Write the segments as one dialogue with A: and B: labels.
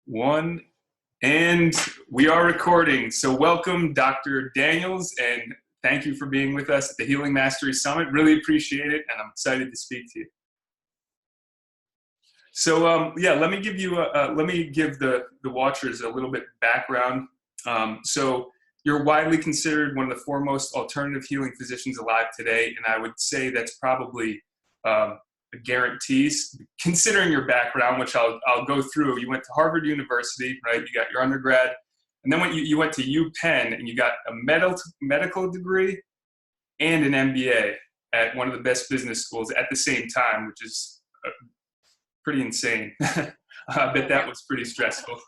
A: One, and we are recording. So welcome, Dr. Daniels, and thank you for being with us at the Healing Mastery Summit. Really appreciate it, and I'm excited to speak to you. So let me give you let me give the watchers a little bit background. So you're widely considered one of the foremost alternative healing physicians alive today, and I would say that's probably a guarantee, considering your background, which I'll go through. You went to Harvard University, right? You got your undergrad, and then you went to UPenn, and you got a medical degree and an MBA at one of the best business schools at the same time, which is pretty insane. I bet that was pretty stressful.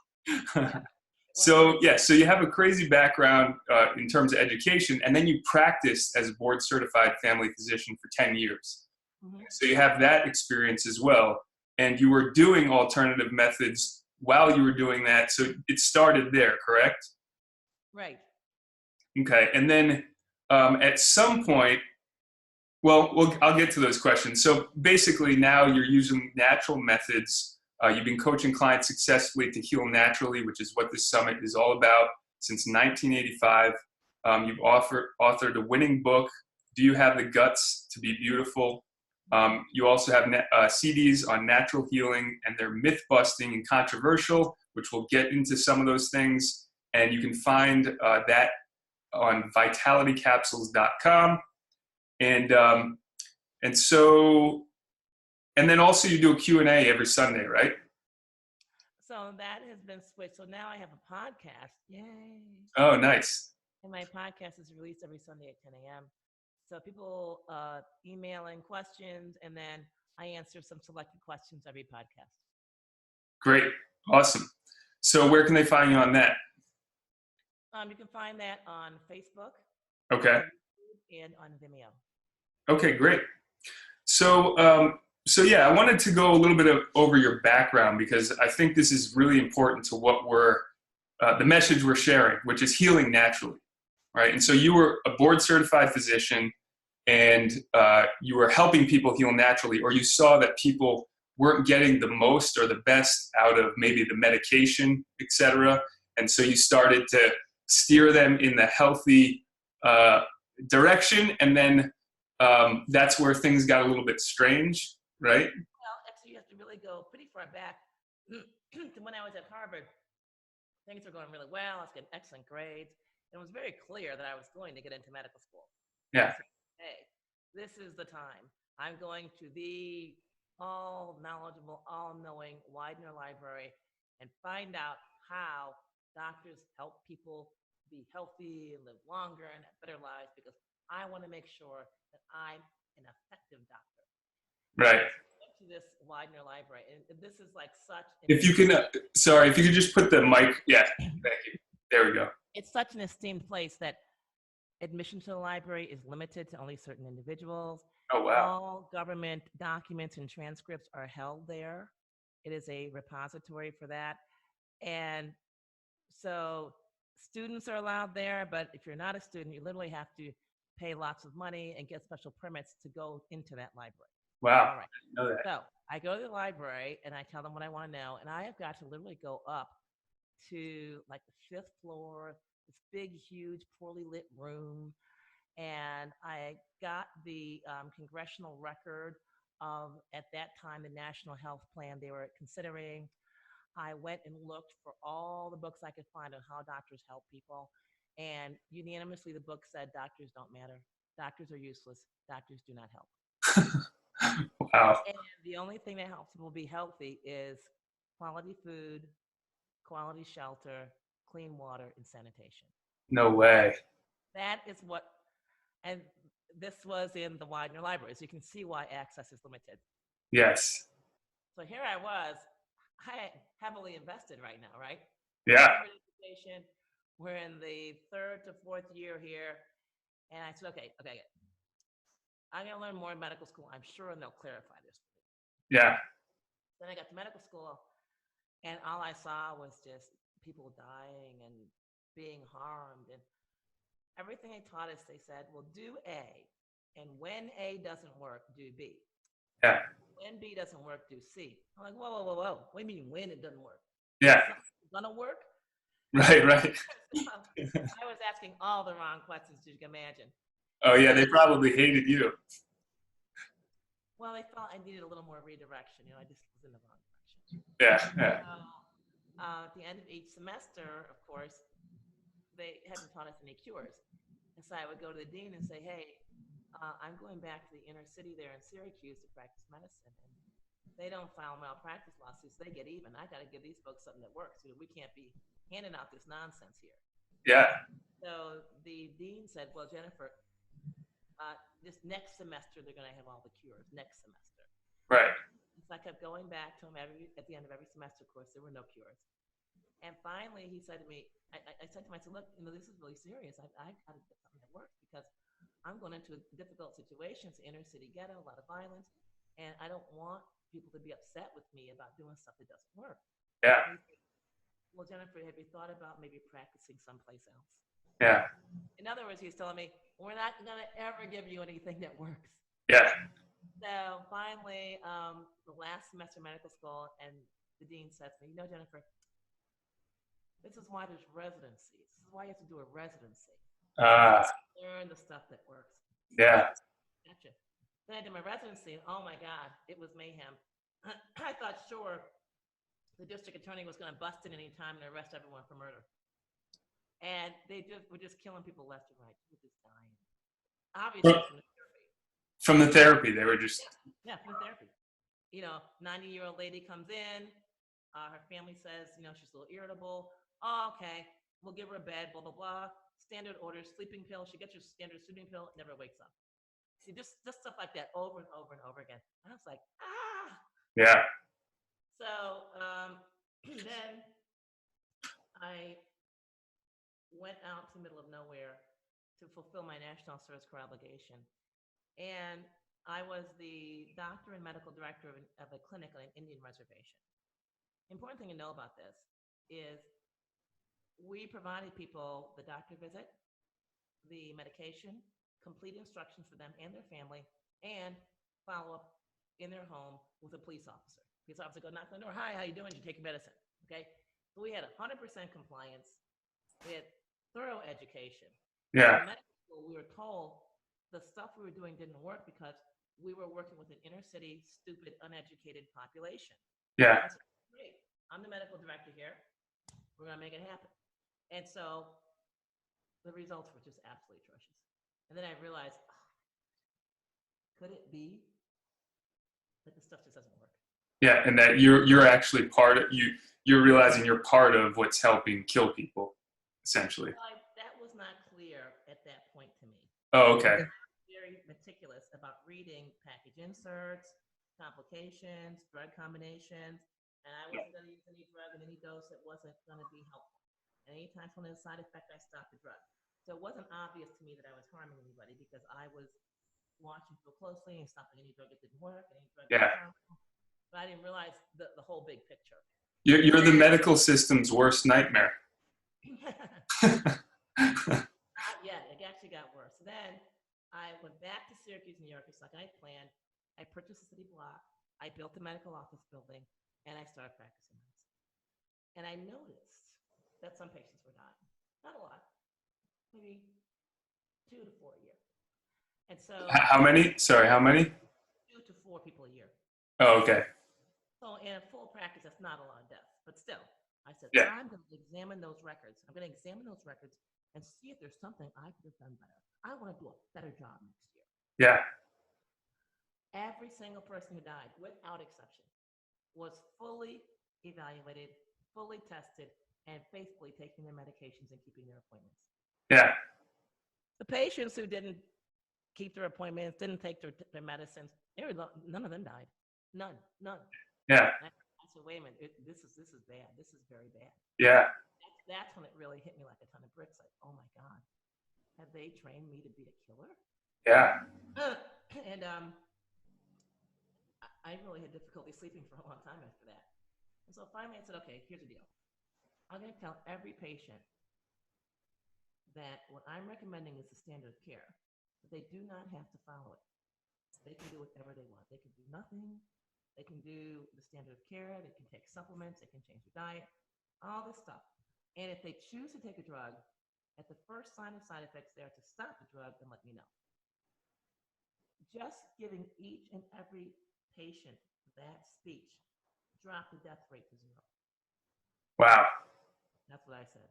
A: So you have a crazy background in terms of education, and then you practiced as a board certified family physician for 10 years. Mm-hmm. So you have that experience as well, and you were doing alternative methods while you were doing that. So it started there, correct?
B: Right.
A: Okay, and then at some point, I'll get to those questions. So basically now you're using natural methods. You've been coaching clients successfully to heal naturally, which is what this summit is all about since 1985. You've authored a winning book, Do You Have the Guts to Be Beautiful? You also have CDs on natural healing, and they're myth-busting and controversial, which we'll get into some of those things. And you can find that on vitalitycapsules.com. And then also you do a Q&A every Sunday, right?
B: So that has been switched. So now I have a podcast. Yay.
A: Oh, nice.
B: And my podcast is released every Sunday at 10 a.m. So people email in questions, and then I answer some selected questions every podcast.
A: Great. Awesome. So where can they find you on that?
B: You can find that on Facebook.
A: Okay.
B: And on Vimeo.
A: Okay, great. So I wanted to go a little bit over your background, because I think this is really important to what the message we're sharing, which is healing naturally, right? And so you were a board certified physician, and you were helping people heal naturally, or you saw that people weren't getting the most or the best out of maybe the medication, et cetera. And so you started to steer them in the healthy direction, and then that's where things got a little bit strange, right?
B: Well, actually, you have to really go pretty far back to when I was at Harvard. Things were going really well. I was getting excellent grades. And it was very clear that I was going to get into medical school.
A: Yeah.
B: Said, hey, this is the time. I'm going to the all-knowledgeable, all-knowing Widener Library and find out how doctors help people be healthy and live longer and have better lives, because I want to make sure that I'm an effective doctor.
A: Right.
B: To this Widener Library, and this is like such.
A: If you can, if you could just put the mic. Yeah, thank you. There we go.
B: It's such an esteemed place that admission to the library is limited to only certain individuals.
A: Oh, wow.
B: All government documents and transcripts are held there. It is a repository for that, and so students are allowed there. But if you're not a student, you literally have to pay lots of money and get special permits to go into that library.
A: Wow.
B: All right.
A: I didn't know that.
B: So I go to the library and I tell them what I want to know. And I have got to literally go up to like the 5th floor, this big, huge, poorly lit room. And I got the congressional record of, at that time, the National Health Plan they were considering. I went and looked for all the books I could find on how doctors help people. And unanimously, the book said, doctors don't matter. Doctors are useless. Doctors do not help.
A: Wow.
B: And the only thing that helps people be healthy is quality food, quality shelter, clean water, and sanitation.
A: No way.
B: That is what, and this was in the Widener Library, so you can see why access is limited.
A: Yes.
B: So here I was, heavily invested right now, right?
A: Yeah.
B: We're in the 3rd to 4th year here, and I said, okay. I'm going to learn more in medical school. I'm sure they'll clarify this for me.
A: Yeah.
B: Then I got to medical school, and all I saw was just people dying and being harmed. And everything they taught us, they said, well, do A. And when A doesn't work, do B.
A: Yeah.
B: When B doesn't work, do C. I'm like, whoa. What do you mean when it doesn't work?
A: Yeah.
B: gonna work?
A: Right, right.
B: So I was asking all the wrong questions, as you can imagine.
A: Oh yeah,
B: And
A: they probably hated you.
B: well, I felt I needed a little more redirection. I just was in the wrong direction.
A: Yeah, yeah,
B: So at the end of each semester, of course, they hadn't taught us any cures. And so I would go to the dean and say, hey, I'm going back to the inner city there in Syracuse to practice medicine. And they don't file malpractice lawsuits. They get even. I got to give these folks something that works. We can't be handing out this nonsense here.
A: yeah.
B: So the dean said, well, Jennifer, this next semester, they're going to have all the cures next semester.
A: Right.
B: So I kept going back to him at the end of every semester. Of course, there were no cures. And finally, he said to me, I said to him, I said, look, this is really serious. I got to get something that works because I'm going into difficult situations, inner city ghetto, a lot of violence, and I don't want people to be upset with me about doing stuff that doesn't work.
A: Yeah,
B: And he said, well, Jennifer, have you thought about maybe practicing someplace else?
A: yeah,
B: In other words, he's telling me, we're not going to ever give you anything that works.
A: yeah.
B: So finally, the last semester of medical school, and the dean says to me, Jennifer, this is why there's residencies. This is why you have to do a residency.
A: Ah,
B: Learn the stuff that works.
A: yeah,
B: Gotcha. Then I did my residency, and oh my God, it was mayhem. I thought, sure, the district attorney was going to bust in any time and arrest everyone for murder. And they were just killing people left and right. People just dying. Obviously, from the therapy.
A: from the therapy, they were just.
B: Yeah, from the therapy. 90-year-old lady comes in. Her family says, she's a little irritable. Oh, okay, we'll give her a bed, blah, blah, blah. Standard orders, sleeping pill. She gets her standard sleeping pill, never wakes up. See, just stuff like that over and over and over again. And I was like, ah.
A: Yeah,
B: So then I went out to the middle of nowhere to fulfill my National Service Corps obligation. And I was the doctor and medical director of a clinic on an Indian reservation. Important thing to know about this is we provided people the doctor visit, the medication, complete instructions for them and their family, and follow up in their home with a police officer. Police officer go knock on the door. Hi, how you doing? Did you take your medicine? Okay. So we had 100% compliance. We had thorough education.
A: yeah,
B: In medical school, we were told the stuff we were doing didn't work because we were working with an inner city, stupid, uneducated population.
A: yeah,
B: I said, great. I'm the medical director here. We're going to make it happen. And so the results were just absolutely atrocious. And then I realized, could it be that the stuff just doesn't work?
A: yeah. And that you're actually part of you. You're realizing you're part of what's helping kill people, essentially.
B: Well, that was not clear at that point to me.
A: Oh, okay.
B: Very meticulous about reading package inserts, complications, drug combinations, and I wasn't going to use any drug in any dose that wasn't going to be helpful. And anytime someone had a side effect, I stopped the drug. So it wasn't obvious to me that I was harming anybody because I was watching so closely and stopping any drug that didn't work, any drug that
A: Yeah.
B: was harmful. But I didn't realize the whole big picture.
A: You're the medical system's worst nightmare.
B: Not yet. It actually got worse. Then I went back to Syracuse, New York, just like I had planned. I purchased a city block. I built a medical office building, and I started practicing medicine. And I noticed that some patients were dying. Not a lot, maybe 2 to 4 a year. And so
A: How many? Sorry, how many?
B: 2 to 4 people a year.
A: Oh, okay.
B: So in a full practice, that's not a lot of deaths. But still, I said,
A: Yeah.
B: I'm going to examine those records. I'm going to examine those records and see if there's something I could have done better. I want to do a better job next year.
A: Yeah.
B: Every single person who died, without exception, was fully evaluated, fully tested, and faithfully taking their medications and keeping their appointments.
A: Yeah.
B: The patients who didn't keep their appointments, didn't take their medicines, none of them died. None.
A: Yeah.
B: I said, wait a minute, this is bad. This is very bad.
A: Yeah.
B: That's when it really hit me like a ton of bricks. Like, oh my God, have they trained me to be a killer?
A: Yeah.
B: And I really had difficulty sleeping for a long time after that. And so finally I said, okay, here's the deal. I'm going to tell every patient that what I'm recommending is the standard of care, but they do not have to follow it. They can do whatever they want. They can do nothing. They can do the standard of care. They can take supplements. They can change their diet. all this stuff. And if they choose to take a drug, at the first sign of side effects, they are to stop the drug and let me know. Just giving each and every patient that speech dropped the death rate to 0.
A: Wow.
B: That's what I said.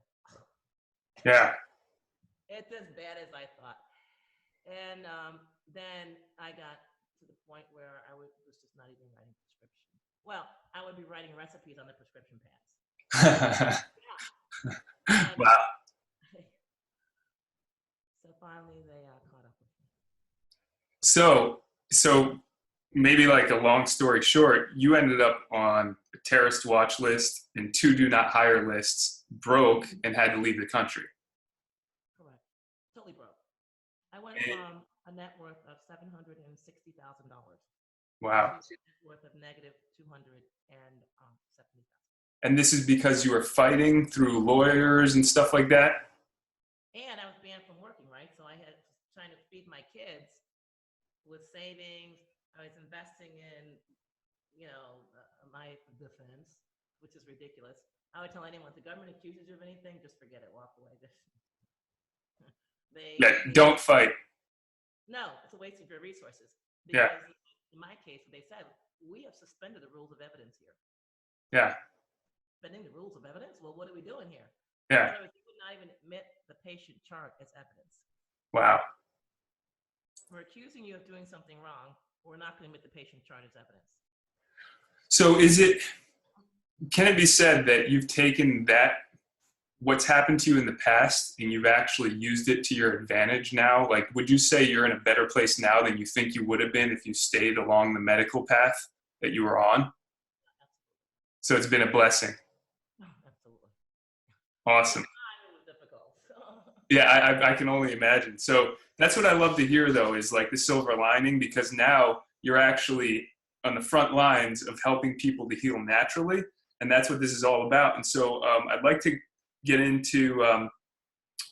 A: Yeah.
B: It's as bad as I thought. And then I got to the point where I was just not even writing prescription. Well, I would be writing recipes on the prescription pads. Yeah. And
A: Wow.
B: so finally they caught up with me.
A: So maybe like a long story short, you ended up on a terrorist watch list and 2 do not hire lists, broke, and had to leave the country.
B: Correct. Totally broke. I went from a net worth of $760,000
A: Wow.
B: to a net worth of negative 270,000.
A: And this is because you were fighting through lawyers and stuff like that?
B: And I was banned from working, right? So I had trying to feed my kids with savings. I was investing in, my defense, which is ridiculous. I would tell anyone, if the government accuses you of anything, just forget it, walk away.
A: Yeah, don't fight.
B: No, it's a waste of your resources.
A: Yeah.
B: Because in my case, they said, we have suspended the rules of evidence here.
A: Yeah.
B: Suspending the rules of evidence? Well, what are we doing here?
A: Yeah.
B: So they would not even admit the patient chart as evidence.
A: Wow.
B: We're accusing you of doing something wrong. We're not going to admit the patient chart as evidence.
A: So can it be said that you've taken that, what's happened to you in the past, and you've actually used it to your advantage now? Like, would you say you're in a better place now than you think you would have been if you stayed along the medical path that you were on?
B: Absolutely.
A: So it's been a blessing.
B: Absolutely.
A: Awesome.
B: It was difficult.
A: Yeah, I can only imagine. So that's what I love to hear, though, is like the silver lining, because now you're actually on the front lines of helping people to heal naturally. And that's what this is all about. And so I'd like to get into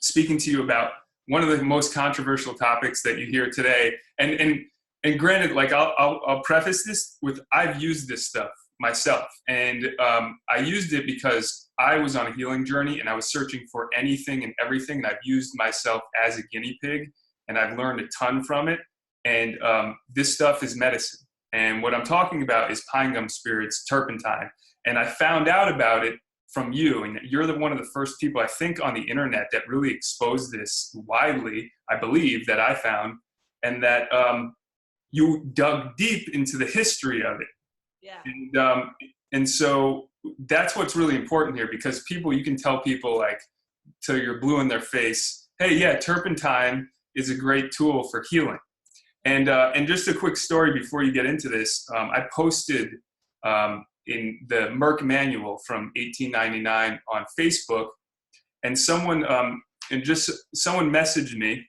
A: speaking to you about one of the most controversial topics that you hear today. And granted, like I'll preface this with, I've used this stuff myself, and I used it because I was on a healing journey and I was searching for anything and everything, and I've used myself as a guinea pig, and I've learned a ton from it. And this stuff is medicine. And what I'm talking about is pine gum spirits, turpentine. And I found out about it from you, and you're one of the first people, I think, on the internet that really exposed this widely, I believe, that I found, and that you dug deep into the history of it.
B: Yeah.
A: And so that's what's really important here, because people, you can tell people like till you're blue in their face, hey, yeah, turpentine is a great tool for healing. And just a quick story before you get into this, I posted in the Merck manual from 1899 on Facebook, and someone messaged me,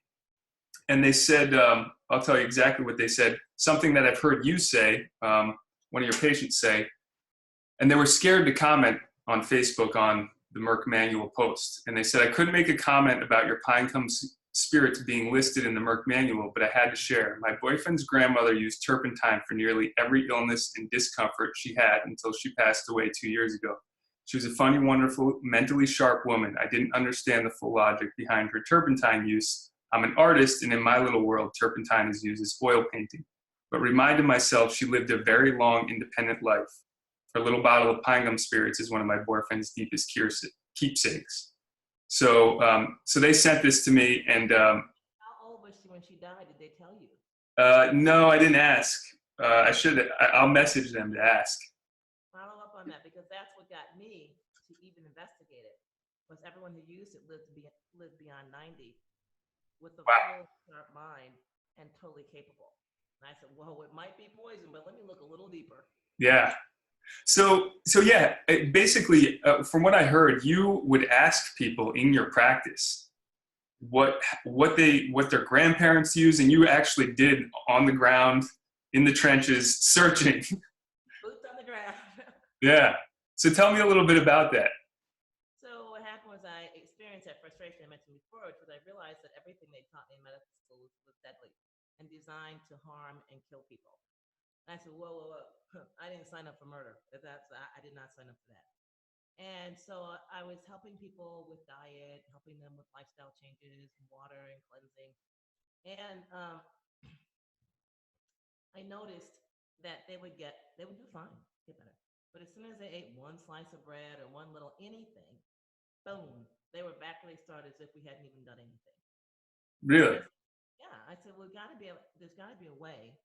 A: and they said, I'll tell you exactly what they said, something that I've heard you say, one of your patients say, and they were scared to comment on Facebook on the Merck manual post. And they said, I couldn't make a comment about your pine gum spirits being listed in the Merck manual, but I had to share. My boyfriend's grandmother used turpentine for nearly every illness and discomfort she had until she passed away 2 years ago. She was a funny, wonderful, mentally sharp woman. I didn't understand the full logic behind her turpentine use. I'm an artist, and in my little world, turpentine is used as oil painting. But reminded myself she lived a very long, independent life. Her little bottle of pine gum spirits is one of my boyfriend's deepest keepsakes. So they sent this to me, and
B: How old was she when she died? Did they tell you?
A: no, I didn't ask. I should. I'll message them to ask.
B: Follow up on that, because that's what got me to even investigate it. Was everyone who used it lived beyond 90 with a full sharp mind and totally capable. And I said, well, it might be poison, but let me look a little deeper.
A: Yeah. So yeah, basically, from what I heard, you would ask people in your practice what their grandparents use, and you actually did on the ground in the trenches searching.
B: Boots on the ground.
A: Yeah. So tell me a little bit about that.
B: So what happened was I experienced that frustration I mentioned before, because I realized that everything they taught me in medical school was deadly and designed to harm and kill people. And I said, whoa. I didn't sign up for murder. I did not sign up for that. And so I was helping people with diet, helping them with lifestyle changes, water and cleansing. And I noticed that they would do fine, get better. But as soon as they ate one slice of bread or one little anything, boom, they were back where they started as if we hadn't even done anything.
A: Really?
B: Yeah, I said, well, there's got to be a way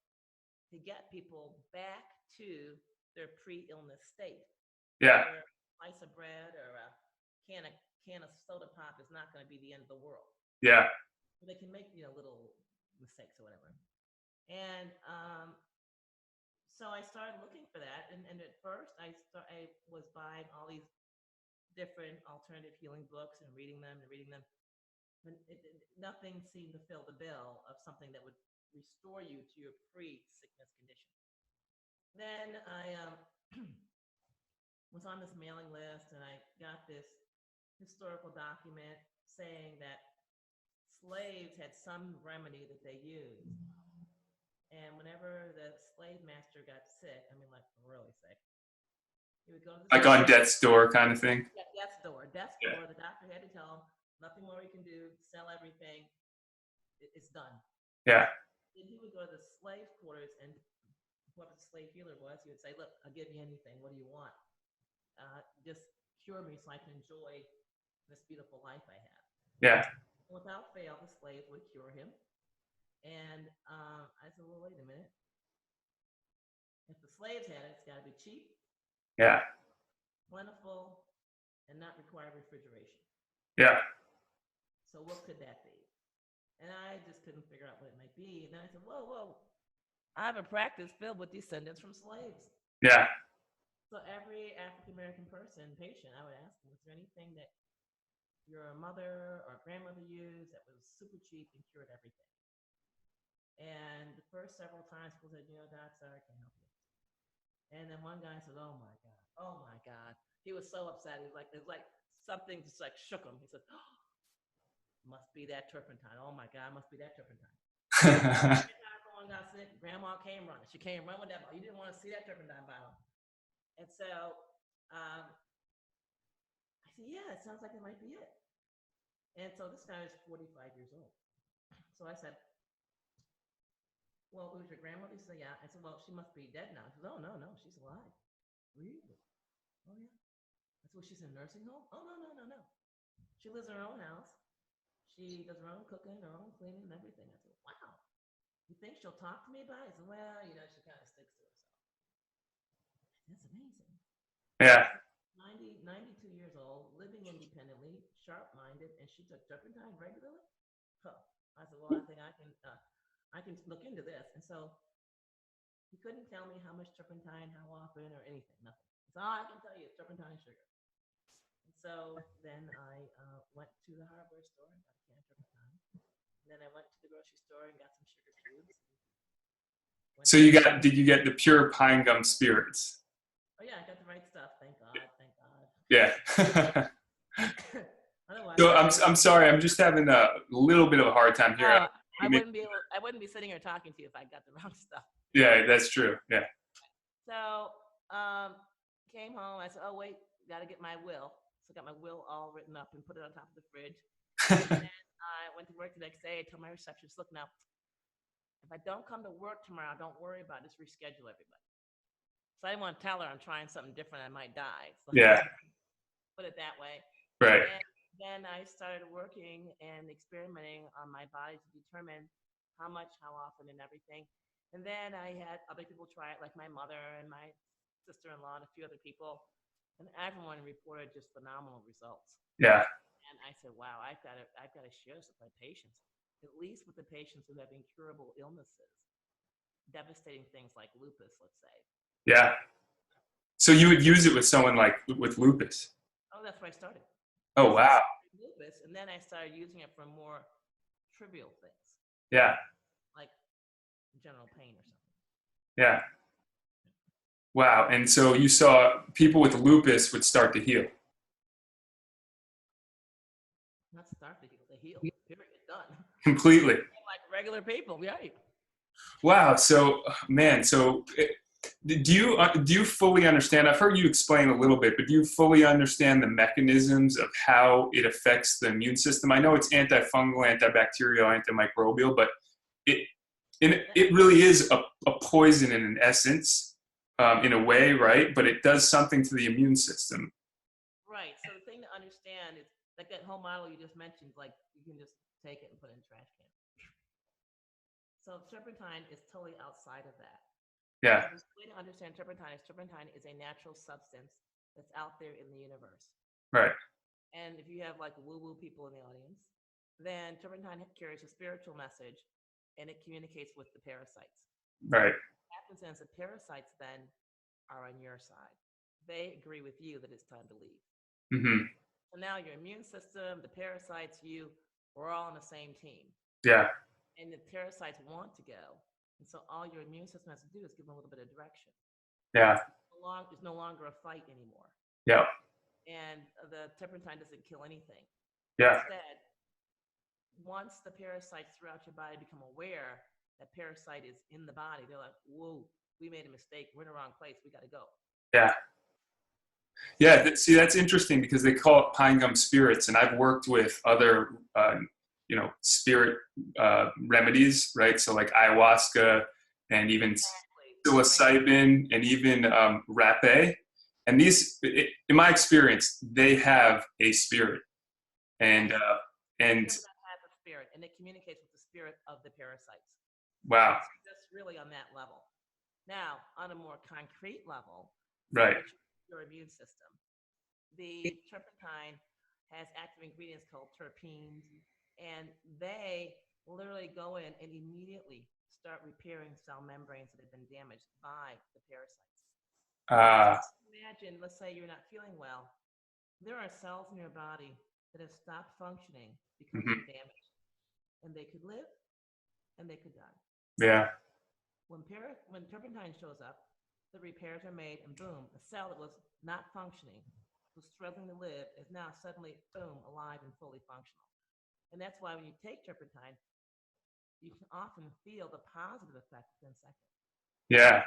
B: to get people back to their pre-illness state.
A: Yeah.
B: Where a slice of bread or a can of can of soda pop is not going to be the end of the world.
A: Yeah.
B: They can make little mistakes or whatever. And so I started looking for that. And at first, I was buying all these different alternative healing books and reading them. And nothing seemed to fill the bill of something that would restore you to your pre-sickness condition. Then I was on this mailing list, and I got this historical document saying that slaves had some remedy that they used. And whenever the slave master got sick, I mean, like really sick, he would go to the
A: Like on death's door kind of thing.
B: Yeah, death's door. Death's door. The doctor had to tell him nothing more we can do. Sell everything. It's done.
A: Yeah.
B: Then he would go to the slave quarters, and whoever the slave healer was, he would say, "Look, I'll give you anything. What do you want? Just cure me so I can enjoy this beautiful life I have."
A: Yeah.
B: Without fail, the slave would cure him. And I said, well, wait a minute. If the slaves had it, it's got to be cheap,
A: Yeah.
B: plentiful, and not require refrigeration.
A: Yeah.
B: So what could that be? And I just couldn't figure out what it might be. And then I said, whoa. I have a practice filled with descendants from slaves.
A: Yeah.
B: So every African-American patient, I would ask them, was there anything that your mother or grandmother used that was super cheap and cured everything? And the first several times, people said, Doc, sorry, I can't help you. And then one guy said, oh my God. He was so upset. It was like something just like shook him. He said, oh, must be that turpentine. Oh my God, must be that turpentine. Every time someone got sick, Grandma came running. She came run with that bottle. You didn't want to see that turpentine bottle. And so I said, yeah, it sounds like it might be it. And so this guy is 45 years old. So I said, well, it was your grandmother? He said, yeah. I said, well, she must be dead now. He said, oh, no, she's alive. Really? Oh, yeah. I said, well, she's in a nursing home? Oh, no. She lives in her own house. She does her own cooking, her own cleaning, and everything. I said, wow. You think she'll talk to me about it? He said, well, she kind of sticks to herself. That's amazing.
A: Yeah.
B: 92 years old, living independently, sharp-minded, and she took turpentine regularly? Huh. I said, well, I think I can look into this. And so he couldn't tell me how much turpentine, how often, or anything, nothing. So all I can tell you is turpentine sugar. And so then I went to the hardware store and got a can of turpentine. And then I went to the grocery store and got some sugar cubes.
A: So did you get the pure pine gum spirits?
B: Oh yeah, I got the right stuff. Thank God.
A: Yeah.
B: Otherwise,
A: So I'm sorry. I'm just having a little bit of a hard time here.
B: I wouldn't be sitting here talking to you if I got the wrong stuff.
A: Yeah, that's true. Yeah.
B: So came home. I said, oh wait, got to get my will. So I got my will all written up and put it on top of the fridge. And then I went to work the next day. I told my receptionist, look now, if I don't come to work tomorrow, don't worry about it. Just reschedule everybody. So I didn't want to tell her I'm trying something different. I might die. So
A: Yeah.
B: Put it that way.
A: Right.
B: And then I started working and experimenting on my body to determine how much, how often, and everything. And then I had other people try it, like my mother and my sister-in-law and a few other people. And everyone reported just phenomenal results.
A: Yeah.
B: And I said, wow, I've got to share this with my patients, at least with the patients who have incurable illnesses, devastating things like lupus, let's say.
A: Yeah. So you would use it with someone like with lupus?
B: Oh, that's where I started.
A: Oh, wow.
B: Lupus, and then I started using it for more trivial things.
A: Yeah.
B: Like general pain or something.
A: Yeah. Wow. And so you saw people with lupus would start to heal.
B: Not start to heal, they heal. Period. Done.
A: Completely.
B: Like regular people, right?
A: Wow. So, man, Do you fully understand? I've heard you explain a little bit, but do you fully understand the mechanisms of how it affects the immune system? I know it's antifungal, antibacterial, antimicrobial, but it it really is a poison in an essence, in a way, right? But it does something to the immune system.
B: Right. So the thing to understand is like that whole model you just mentioned, like you can just take it and put it in a trash can. So turpentine is totally outside of that.
A: Yeah.
B: So the way to understand turpentine is a natural substance that's out there in the universe.
A: Right.
B: And if you have like woo-woo people in the audience, then turpentine carries a spiritual message and it communicates with the parasites.
A: Right.
B: What happens is the parasites then are on your side. They agree with you that it's time to leave.
A: Mm-hmm.
B: So now your immune system, the parasites, you, we're all on the same team.
A: Yeah.
B: And the parasites want to go. And so all your immune system has to do is give them a little bit of direction.
A: Yeah.
B: It's no longer a fight anymore.
A: Yeah.
B: And the turpentine doesn't kill anything.
A: Yeah.
B: Instead, once the parasites throughout your body become aware that parasite is in the body, they're like, whoa, we made a mistake. We're in the wrong place. We got to go.
A: Yeah. Yeah. See, that's interesting because they call it pine gum spirits, and I've worked with other, spirit remedies, right? So like ayahuasca and even psilocybin and even rapé. And these, in my experience, they have a spirit, and
B: has a spirit, and it communicates with the spirit of the parasites.
A: wow,
B: that's really on that level. Now, on a more concrete level,
A: right?
B: Your immune system. The turpentine has active ingredients called terpenes, and they literally go in and immediately start repairing cell membranes that have been damaged by the parasites. Imagine, let's say you're not feeling well. There are cells in your body that have stopped functioning because of damage. And they could live and they could die.
A: Yeah.
B: When turpentine shows up, the repairs are made and boom, a cell that was not functioning, was struggling to live, is now suddenly, boom, alive and fully functional. And that's why when you take turpentine, you can often feel the positive effect within seconds.
A: Yeah.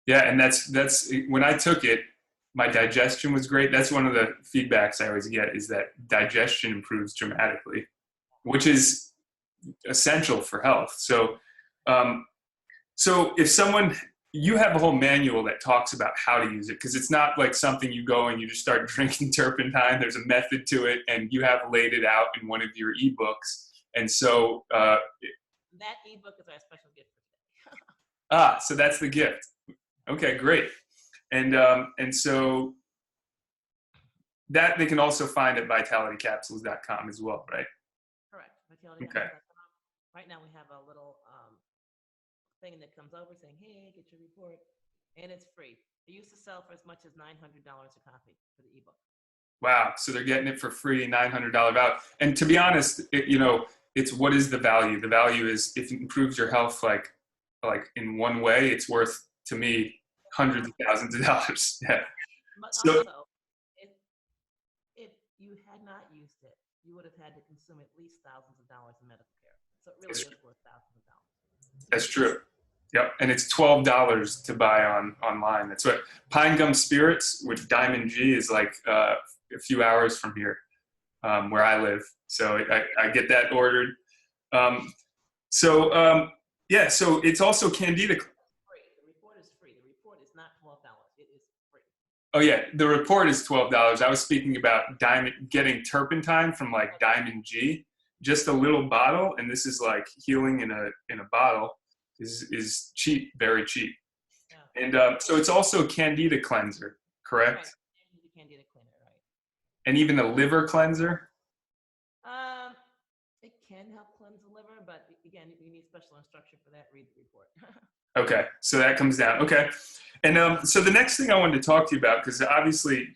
A: Yeah. And that's when I took it, my digestion was great. That's one of the feedbacks I always get is that digestion improves dramatically, which is essential for health. So, so if you have a whole manual that talks about how to use it, because it's not like something you go and you just start drinking turpentine. There's a method to it, and you have laid it out in one of your ebooks. And so
B: that ebook is our special gift for today.
A: So that's the gift. Okay, great. And so that they can also find at vitalitycapsules.com as well, right?
B: Correct. Vitalitycapsules.com.
A: Okay.
B: Right now we have a little thing that comes over saying, hey, get your report. And it's free. It used to sell for as much as $900 a copy for the ebook.
A: Wow. So they're getting it for free, $900 value. And to be honest, it's what is the value? The value is if it improves your health, like in one way, it's worth to me hundreds of thousands of dollars. Yeah.
B: But
A: so,
B: also, if you had not used it, you would have had to consume at least thousands of dollars in medical care. So it really is worth thousands of dollars.
A: That's true. Yep. And it's $12 to buy online. That's what Pine Gum Spirits, which Diamond G is like a few hours from here, where I live. So I get that ordered. Yeah, so it's also Candida.
B: The report is free. The report is not $12. It is free.
A: Oh yeah, the report is $12. I was speaking about getting turpentine from like Diamond G, just a little bottle, and this is like healing in a bottle is cheap, very cheap. Yeah. And so it's also a Candida cleanser, correct?
B: Right. Candida cleanser, right?
A: And even a liver cleanser.
B: It can help cleanse the liver, but again, you need special instruction for that. Read the report.
A: Okay, so that comes down. Okay, and so the next thing I wanted to talk to you about, because obviously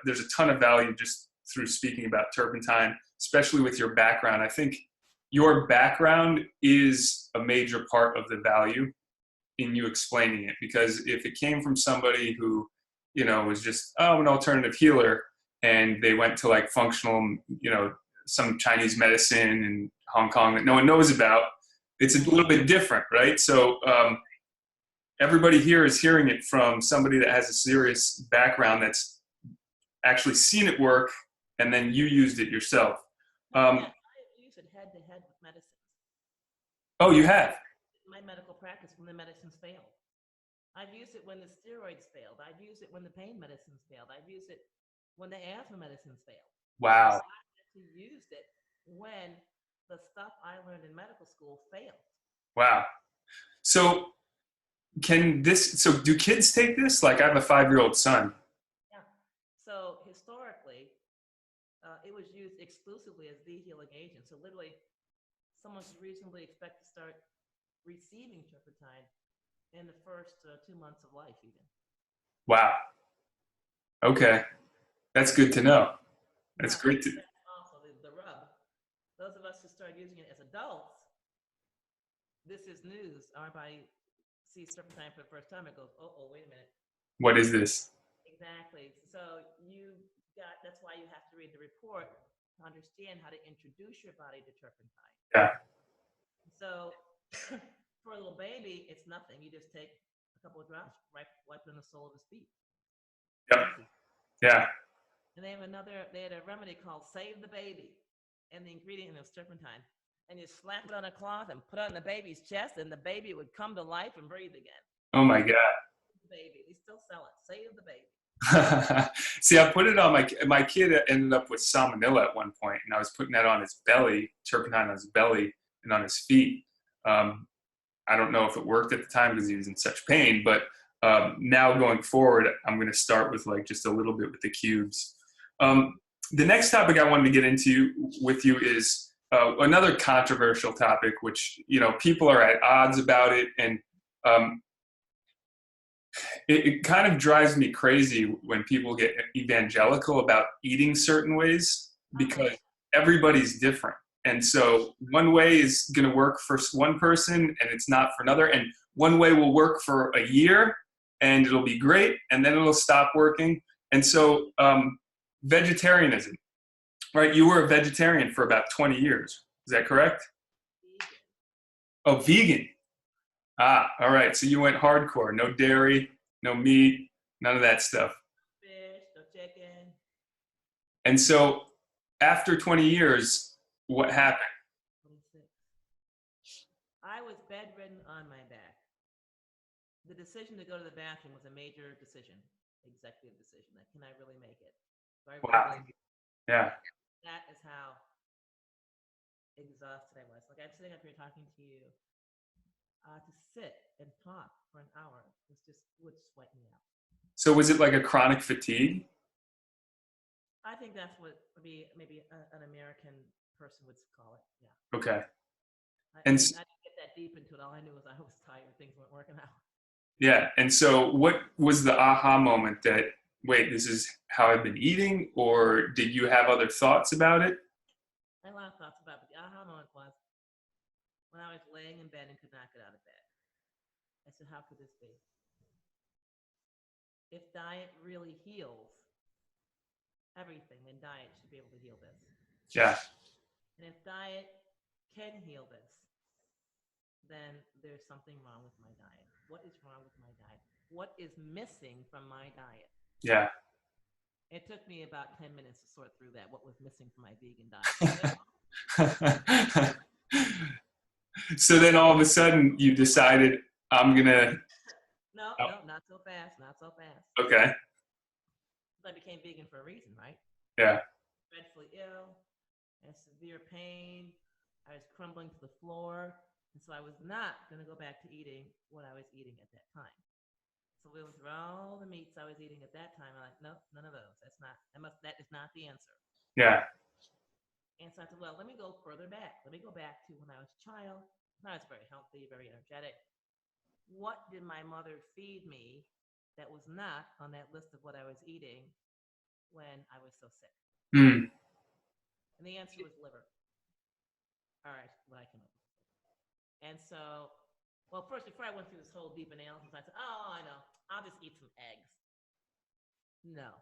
A: there's a ton of value just through speaking about turpentine, especially with your background. I think your background is a major part of the value in you explaining it, because if it came from somebody who, was just, an alternative healer, and they went to like functional, some Chinese medicine in Hong Kong that no one knows about, it's a little bit different, right? So everybody here is hearing it from somebody that has a serious background that's actually seen it work, and then you used it yourself.
B: Yeah, I use it head to head with medicines.
A: Oh, you have?
B: My medical practice when the medicines failed. I've used it when the steroids failed. I've used it when the pain medicines failed. I've used it when the asthma medicines failed.
A: Wow.
B: So I actually used it when the stuff I learned in medical school failed.
A: Wow. So so do kids take this? Like I have a 5-year-old son.
B: Yeah. So historically, it was used exclusively as the healing agent. So literally, someone could reasonably expect to start receiving turpentine in the first 2 months of life, even.
A: Wow. Okay. That's good to know. That's
B: But
A: great to.
B: that's also the rub. Those of us who start using it as adults, this is news. Our body sees turpentine for the first time. It goes, oh, wait a minute.
A: What is this?
B: Exactly. So that's why you have to read the report to understand how to introduce your body to turpentine.
A: Yeah.
B: So for a little baby, it's nothing. You just take a couple of drops, wipe it on the sole of his feet.
A: Yep.
B: Easy.
A: Yeah.
B: And they had a remedy called Save the Baby. And the ingredient is turpentine. And you slap it on a cloth and put it on the baby's chest, and the baby would come to life and breathe again.
A: Oh my God.
B: Baby. They still sell it. Save the baby.
A: See, I put it on my kid ended up with salmonella at one point, and I was putting that on his belly, turpentine on his belly and on his feet. I don't know if it worked at the time because he was in such pain, but now going forward, I'm going to start with like just a little bit with the cubes. The next topic I wanted to get into with you is another controversial topic, which people are at odds about it, and it kind of drives me crazy when people get evangelical about eating certain ways because everybody's different. And so one way is going to work for one person and it's not for another. And one way will work for a year and it'll be great. And then it'll stop working. And so vegetarianism, right? You were a vegetarian for about 20 years. Is that correct?
B: Vegan.
A: Oh, vegan. Ah, all right. So you went hardcore. No dairy, no meat, none of that stuff.
B: Fish, no chicken.
A: And so after 20 years, what happened?
B: 26. I was bedridden on my back. The decision to go to the bathroom was a major decision, executive decision. Like, can I really make it? Do I
A: Wow.
B: really?
A: Yeah.
B: That is how exhausted I was. Like I'm sitting up here talking to you. To sit and talk for an hour would sweat me out.
A: So was it like a chronic fatigue?
B: I think that's what maybe an American person would call it. Yeah.
A: Okay.
B: I
A: And
B: didn't get that deep into it. All I knew was I was tired. Things weren't working out.
A: yeah. And so what was the aha moment that, wait, this is how I've been eating? Or did you have other thoughts about it?
B: I had a lot of thoughts about it. The aha moment was when I was laying in bed and could not get out of bed. I said, how could this be? If diet really heals everything, then diet should be able to heal this.
A: Yeah.
B: And if diet can heal this, then there's something wrong with my diet. What is wrong with my diet? What is missing from my diet?
A: Yeah.
B: It took me about 10 minutes to sort through that, what was missing from my vegan diet.
A: So then all of a sudden you decided I'm going to.
B: No, not so fast, not so fast.
A: Okay.
B: I became vegan for a reason, right?
A: Yeah.
B: Dreadfully ill, I had severe pain, I was crumbling to the floor, and so I was not going to go back to eating what I was eating at that time. So we went through all the meats I was eating at that time. I'm like, no, none of those. That is not the answer.
A: Yeah.
B: And so I said, well, let me go further back. Let me go back to when I was a child. When I was very healthy, very energetic. What did my mother feed me that was not on that list of what I was eating when I was so sick?
A: Mm.
B: And the answer was liver. All right, what I came up with. And so, well, first, before I went through this whole deep analysis, I said, oh, I know, I'll just eat some eggs. No,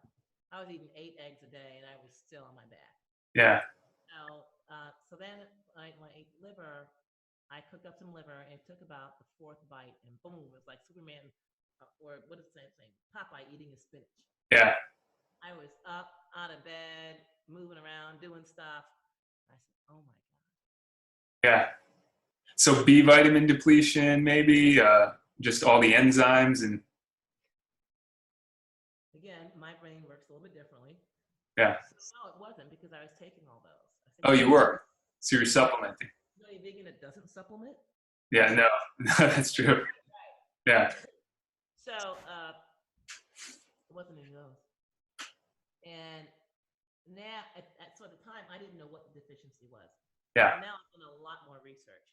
B: I was eating 8 eggs a day and I was still on my back.
A: Yeah.
B: So then when I ate liver, I cooked up some liver, and it took about the fourth bite, and boom, it was like Superman, or what is the same thing? Popeye eating his spinach.
A: Yeah.
B: I was up out of bed, moving around, doing stuff. I said, "Oh my god!"
A: Yeah. So B vitamin depletion, maybe just all the enzymes and
B: Again, my brain works a little bit differently.
A: yeah.
B: So no, it wasn't because I was taking all those. I said,
A: Oh,
B: "You know
A: you
B: any,
A: were. So you're supplementing.
B: you know any vegan that doesn't supplement?"
A: Yeah. No. No, that's true. Yeah.
B: So it wasn't any of those. And now, so at the time, I didn't know what the deficiency was.
A: Yeah.
B: And now I've done a lot more research.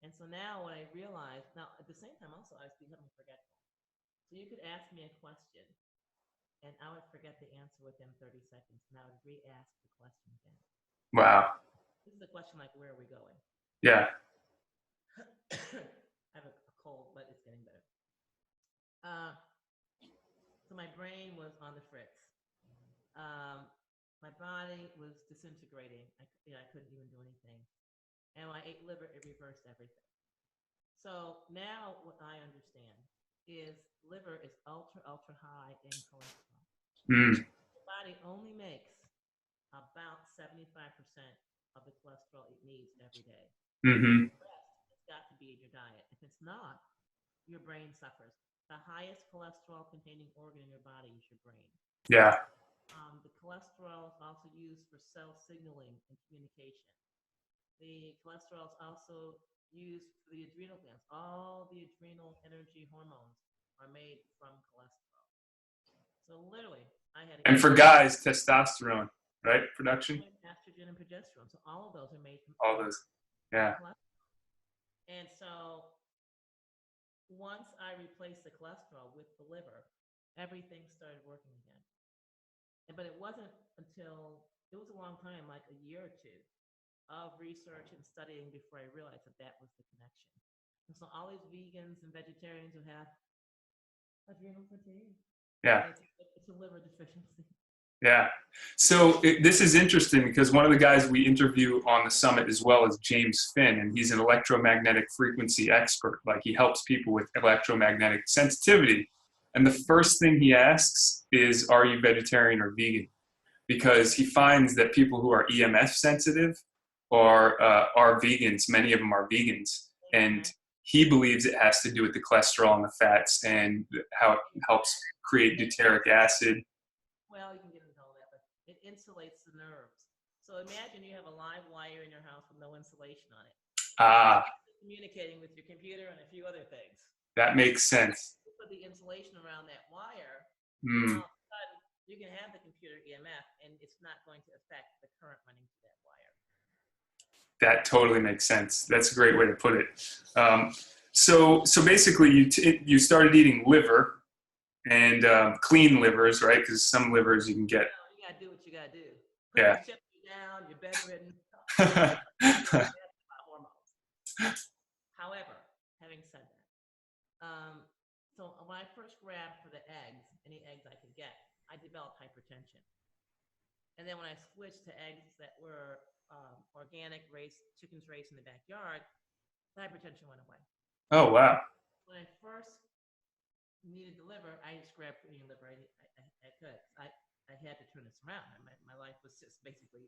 B: And so now what I realized, now at the same time also I was becoming forgetful. So you could ask me a question and I would forget the answer within 30 seconds and I would re-ask the question again.
A: Wow.
B: This is a question like, where are we going?
A: Yeah.
B: I have a cold, but it's getting better. So my brain was on the fritz. My body was disintegrating. I couldn't even do anything. And when I ate liver, it reversed everything. So now what I understand is liver is ultra, ultra high in cholesterol.
A: Mm.
B: The body only makes about 75% of the cholesterol it needs every day.
A: Mm-hmm.
B: The rest has got to be in your diet. If it's not, your brain suffers. The highest cholesterol containing organ in your body is your brain.
A: Yeah.
B: The cholesterol is also used for cell signaling and communication. The cholesterol is also used for the adrenal glands. All the adrenal energy hormones are made from cholesterol. So literally, I had
A: And for guys, testosterone, right? Production.
B: estrogen and progesterone. So all of those are made from
A: All those. Yeah.
B: cholesterol. And so once I replaced the cholesterol with the liver, everything started working again. But it wasn't until it was a long time, like a year or two, of research and studying before I realized that that was the connection. And so all these vegans and vegetarians who have adrenal fatigue,
A: Yeah.
B: it's a liver deficiency.
A: Yeah. So this is interesting because one of the guys we interview on the summit as well is James Finn, and he's an electromagnetic frequency expert. Like he helps people with electromagnetic sensitivity. And the first thing he asks is, are you vegetarian or vegan? Because he finds that people who are EMF sensitive are vegans. Many of them are vegans. And he believes it has to do with the cholesterol and the fats and how it helps create deuteric acid.
B: Well, you can get into all that, but it insulates the nerves. So imagine you have a live wire in your house with no insulation on it.
A: Ah,
B: It's communicating with your computer and a few other things.
A: that makes sense.
B: You put the insulation around that wire,
A: Mm,
B: all of a sudden you can have the computer EMF and it's not going to affect the current running through that wire.
A: that totally makes sense. That's a great way to put it. So basically, you started eating liver and clean livers, right? Because some livers you can get.
B: You gotta do what you gotta do.
A: Yeah.
B: You're shutting down, you're bedridden. Hormones. However, having said that, so when I first grabbed for the eggs, any eggs I could get, I developed hypertension. And then when I switched to eggs that were organic, chickens raised in the backyard, the hypertension went away.
A: Oh wow.
B: When I first needed the liver, I just grabbed any liver I could. I had to turn this around. My life was just basically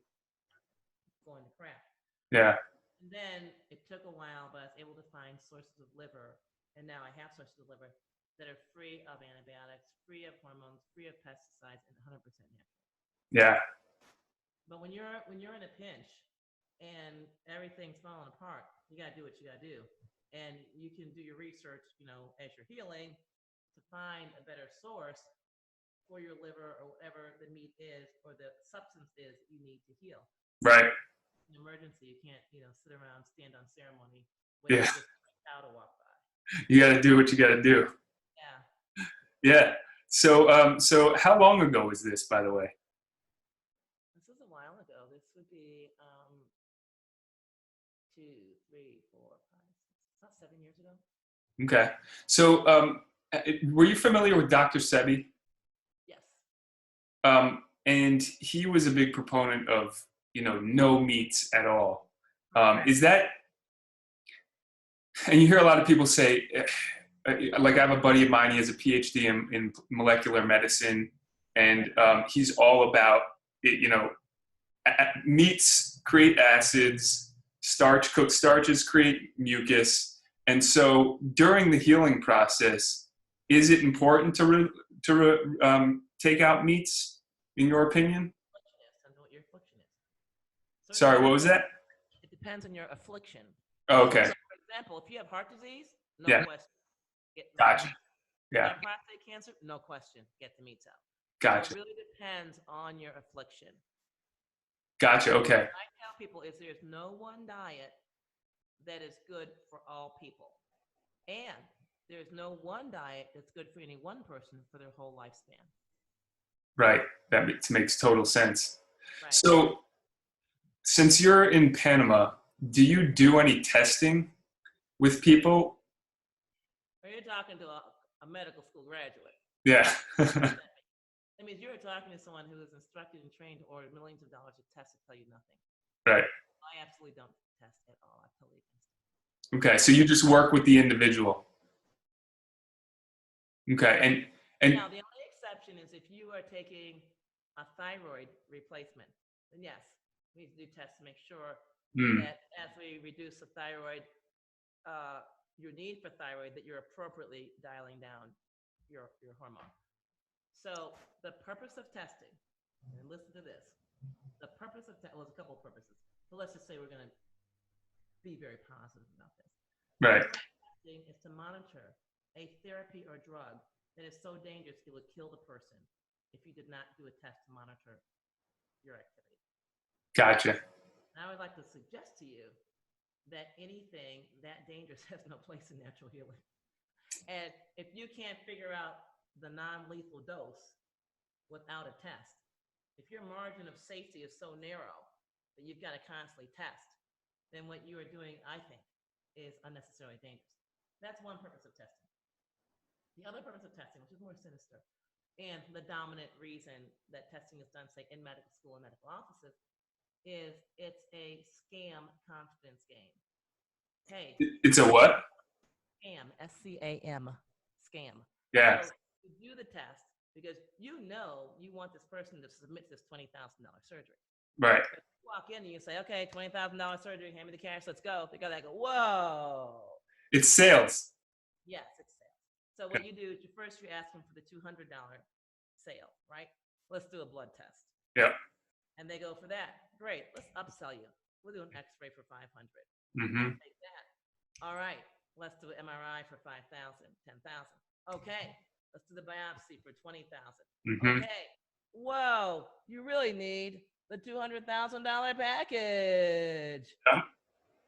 B: going to crap.
A: Yeah.
B: And then it took a while, but I was able to find sources of liver, and now I have sources of liver that are free of antibiotics, free of hormones, free of pesticides, and 100% natural.
A: Yeah.
B: But when you're in a pinch and everything's falling apart, you gotta do what you gotta do, and you can do your research, as you're healing, to find a better source for your liver or whatever the meat is or the substance is that you need to heal.
A: Right.
B: In an emergency, you can't, sit around, stand on ceremony, waiting for the cow to walk by.
A: You got to do what you got to do.
B: Yeah.
A: Yeah. So how long ago was this, by the way?
B: This was a while ago. This would be 2, 3, 4, 5, 6, about 7 years ago.
A: Okay. So were you familiar with Dr. Sebi?
B: Yes.
A: And he was a big proponent of no meats at all. Is And you hear a lot of people say, like I have a buddy of mine, he has a PhD in molecular medicine, and he's all about, meats create acids, starches create mucus, and so during the healing process, is it important to take out meats, in your opinion?
B: And what your affliction is.
A: Sorry,
B: Certain
A: what was that?
B: It depends on your affliction.
A: Oh, okay.
B: So, for example, if you have heart disease, no
A: Yeah.
B: question, get the
A: Gotcha.
B: meats out. If
A: Yeah.
B: you have prostate cancer, no question, get the meats out.
A: Gotcha.
B: So it really depends on your affliction.
A: Gotcha. Okay.
B: What I tell people is there's no one diet that is good for all people. And there's no one diet that's good for any one person for their whole lifespan.
A: Right. That makes total sense.
B: Right.
A: So, since you're in Panama, do you do any testing with people?
B: Or you're talking to a medical school graduate.
A: Yeah.
B: That means you're talking to someone who is instructed and trained to order millions of dollars of tests that tell you nothing.
A: Right.
B: I absolutely don't test at all. I totally against it.
A: Okay. So you just work with the individual. Okay. And
B: Now, the only exception is if you are taking a thyroid replacement, then yes, we need to do tests to make sure that as we reduce the thyroid, your need for thyroid, that you're appropriately dialing down your hormone. So the purpose of testing, and listen to this, the purpose of testing, well, there's a couple of purposes, but let's just say we're going to be very positive about this.
A: right.
B: Testing is to monitor a therapy or drug that is so dangerous it would kill the person if you did not do a test to monitor your activity.
A: Gotcha.
B: Now I would like to suggest to you that anything that dangerous has no place in natural healing. And if you can't figure out the non-lethal dose without a test, if your margin of safety is so narrow that you've got to constantly test, then what you are doing, I think, is unnecessarily dangerous. That's one purpose of testing. The other purpose of testing, which is more sinister, and the dominant reason that testing is done, say, in medical school and medical offices, is it's a scam confidence game. Hey,
A: It's a what?
B: scam, SCAM, scam.
A: Yeah.
B: So you do the test because you want this person to submit this $20,000 surgery.
A: Right.
B: But you walk in and you say, okay, $20,000 surgery, hand me the cash, let's go. They go, whoa.
A: It's sales.
B: Yes, it's sales. So what you do is first you ask them for the $200 sale, right? Let's do a blood test.
A: Yeah.
B: And they go for that. Great, let's upsell you. We'll do an x-ray for $500.
A: Mm-hmm.
B: Take that. All right, let's do an MRI for $5,000, $10,000. Okay, let's do the biopsy for $20,000.
A: Mm-hmm.
B: Okay, whoa, you really need the $200,000 package.
A: Yeah.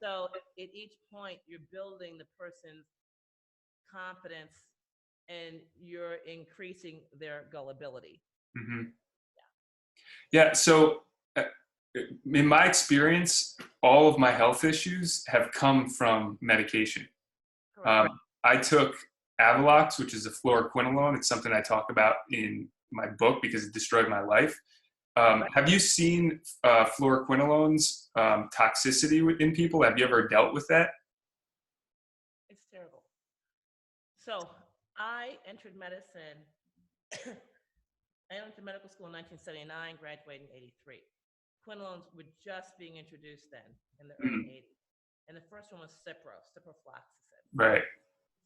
B: So at each point, you're building the person's confidence and you're increasing their gullibility.
A: Mm-hmm. Yeah. So, in my experience, all of my health issues have come from medication. I took Avelox, which is a fluoroquinolone. It's something I talk about in my book because it destroyed my life. Have you seen fluoroquinolone's toxicity in people? Have you ever dealt with that?
B: It's terrible. So I entered medicine. I went to medical school in 1979, graduated in 83. Quinolones were just being introduced then in the early 80s. And the first one was ciprofloxacin.
A: Right.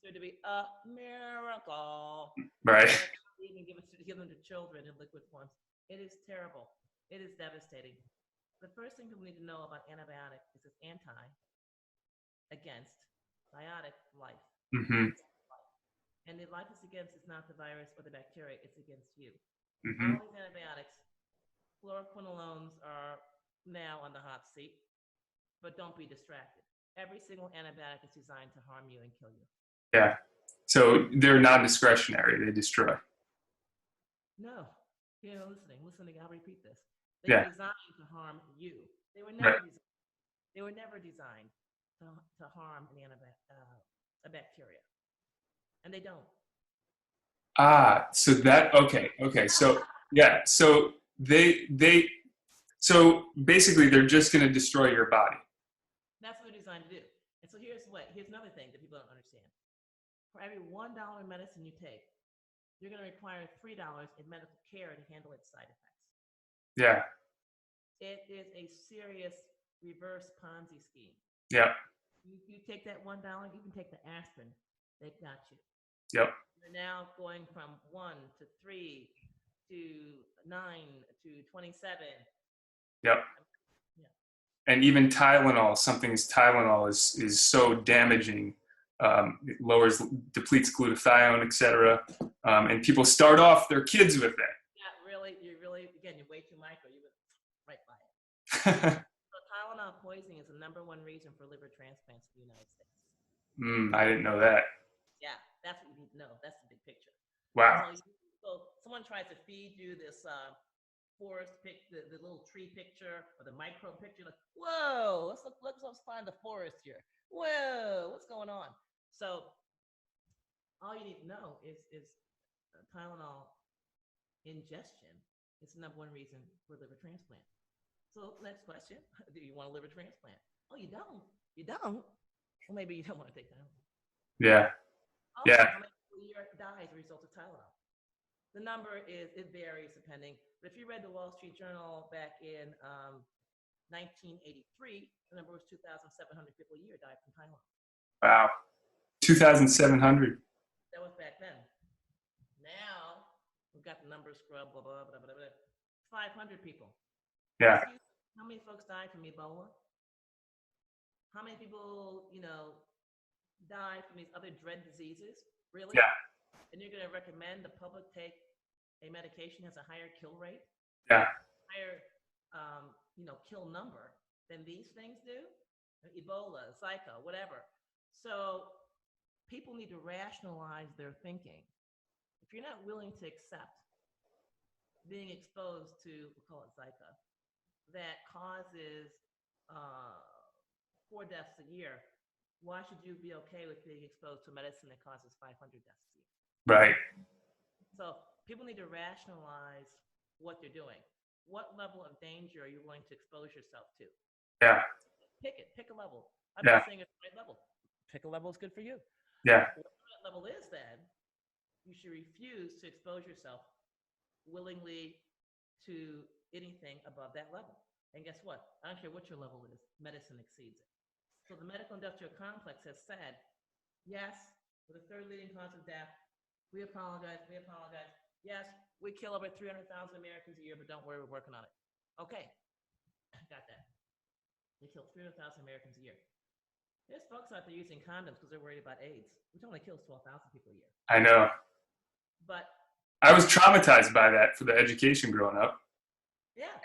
B: So to be a miracle.
A: Right.
B: Even give them to children in liquid forms. It is terrible. It is devastating. The first thing people need to know about antibiotic is it's against biotic life.
A: Mm-hmm.
B: And the life is against is not the virus or the bacteria, it's against you.
A: Mm-hmm.
B: All these antibiotics, fluoroquinolones are now on the hot seat, but don't be distracted. Every single antibiotic is designed to harm you and kill you.
A: Yeah. So they're non-discretionary. They destroy.
B: No. Listening, I'll repeat this. They're designed to harm you. They were never designed to harm a bacteria. And they don't.
A: So that, okay. So, yeah. So so basically they're just going to destroy your body.
B: That's what they're designed to do. And so So here's another thing that people don't understand. For every $1 in medicine you take, you're going to require $3 in medical care to handle its side effects.
A: Yeah.
B: It is a serious reverse Ponzi scheme.
A: Yep.
B: You take that $1, you can take the aspirin, they've got you.
A: Yep.
B: You're now going from 1 to 3 to 9 to 27.
A: Yep.
B: Yeah.
A: And even Tylenol, something as Tylenol is so damaging. It depletes glutathione, etc. And people start off their kids with it.
B: Yeah, really, again, you're way too micro. You went right by it. So Tylenol poisoning is the #1 reason for liver transplants in the United States.
A: I didn't know that.
B: Yeah, that's what you need to know. That's the big picture.
A: Wow.
B: So someone tries to feed you this forest the little tree picture or the micro picture, like, whoa, let's find the forest here. Whoa, what's going on? So all you need to know is Tylenol ingestion is the #1 reason for liver transplant. So next question, do you want a liver transplant? Oh, you don't? You don't? Well, maybe you don't want to take Tylenol.
A: Yeah.
B: Also,
A: Yeah.
B: how many people a year die as a result of Tylenol? The number it varies depending. But if you read the Wall Street Journal back in 1983, the number was 2,700 people a year died from Tylenol.
A: Wow. 2,700.
B: That was back then. Now we've got the numbers scrubbed, blah, blah, blah, blah, blah. 500 people.
A: Yeah.
B: How many folks died from Ebola? How many people, die from these other dread diseases? Really?
A: Yeah.
B: And you're going to recommend the public take a medication that has a higher kill rate?
A: Yeah.
B: Higher, kill number than these things do? Ebola, Zika, whatever. So people need to rationalize their thinking. If you're not willing to accept being exposed to, we'll call it Zika, that causes 4 deaths a year, why should you be okay with being exposed to medicine that causes 500 deaths a year?
A: Right.
B: So people need to rationalize what they're doing. What level of danger are you willing to expose yourself to?
A: Yeah.
B: Pick it. Pick a level. I'm
A: Yeah.
B: not saying it's the right level. Pick a level that's good for you.
A: Yeah.
B: Whatever that level is, then you should refuse to expose yourself willingly to anything above that level. And guess what? I don't care what your level is, medicine exceeds it. So the medical industrial complex has said, yes, we're the 3rd leading cause of death. We apologize. Yes, we kill over 300,000 Americans a year, but don't worry, we're working on it. Okay, got that. They kill 300,000 Americans a year. There's folks out there using condoms because they're worried about AIDS, which only kills 12,000 people a year.
A: I know.
B: But
A: I was traumatized by that for the education growing up.
B: Yeah.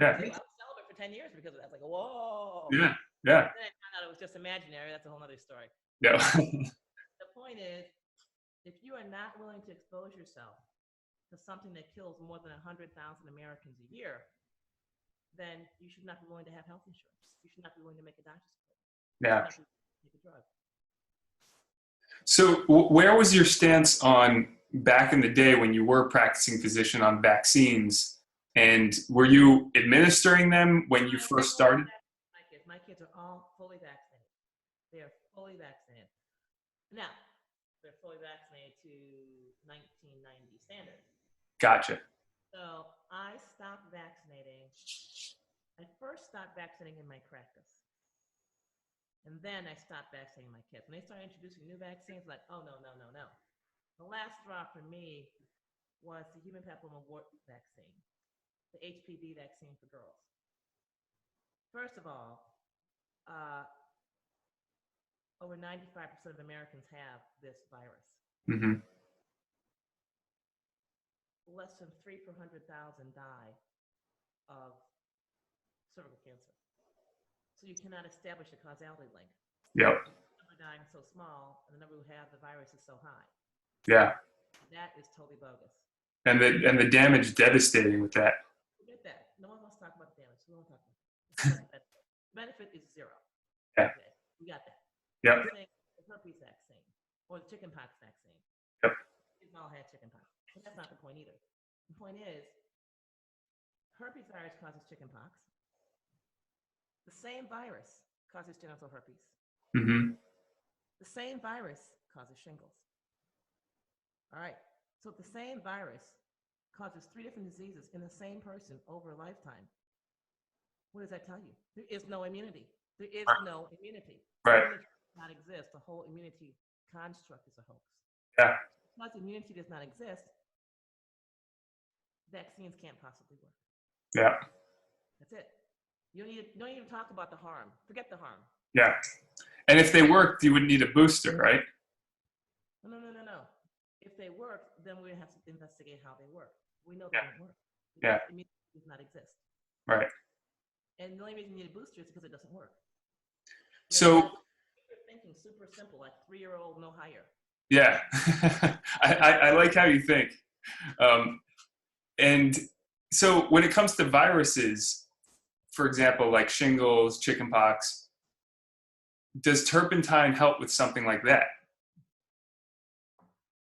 A: Yeah.
B: I was celibate for 10 years because of that. It's like, whoa.
A: Yeah. Yeah.
B: Then I found out it was just imaginary. That's a whole other story.
A: Yeah.
B: The point is, if you are not willing to expose yourself to something that kills more than 100,000 Americans a year, then you should not be willing to have health insurance. You should not be willing to make a doctor's appointment.
A: Yeah.
B: You should not be willing to take a drug.
A: So where was your stance on back in the day when you were practicing physician on vaccines? And were you administering them when you first started?
B: My kids are all fully vaccinated. They are fully vaccinated. Now, they're fully vaccinated to 1990 standards.
A: Gotcha.
B: So I stopped vaccinating. I first stopped vaccinating in my practice. And then I stopped vaccinating my kids. When they started introducing new vaccines, like, oh, no. The last straw for me was the human papilloma wart vaccine, the HPV vaccine for girls. First of all, over 95% of Americans have this virus.
A: Mm-hmm.
B: Less than 3 per 100,000 die of cervical cancer. So you cannot establish a causality link.
A: Yep.
B: The number dying is so small, and the number who have the virus is so high.
A: Yeah.
B: That is totally bogus.
A: And the damage devastating with that.
B: Forget that. No one wants to talk about the damage. We won't talk about it. The benefit is 0.
A: Yeah.
B: Okay. We got that.
A: Yep.
B: The herpes vaccine or the chickenpox vaccine.
A: Yep.
B: We've all had chickenpox. But that's not the point either. The point is, herpes virus causes chickenpox. The same virus causes genital herpes.
A: Mm-hmm.
B: The same virus causes shingles. All right. So if the same virus causes 3 different diseases in the same person over a lifetime, what does that tell you? There is no immunity. There is no immunity.
A: Right.
B: Immunity does not exist. The whole immunity construct is a hoax.
A: Yeah.
B: Because immunity does not exist, vaccines can't possibly work.
A: Yeah.
B: That's it. You don't even talk about the harm. Forget the harm.
A: Yeah. And if they worked, you would need a booster, right?
B: No. If they work, then we have to investigate how they work. We know they
A: Yeah.
B: don't work.
A: Yeah.
B: Immunity does not exist.
A: Right.
B: And the only reason you need a booster is because it doesn't work.
A: So,
B: You're thinking super simple, like 3-year-old, no higher.
A: yeah, I like how you think. And so when it comes to viruses, for example, like shingles, chickenpox, does turpentine help with something like that?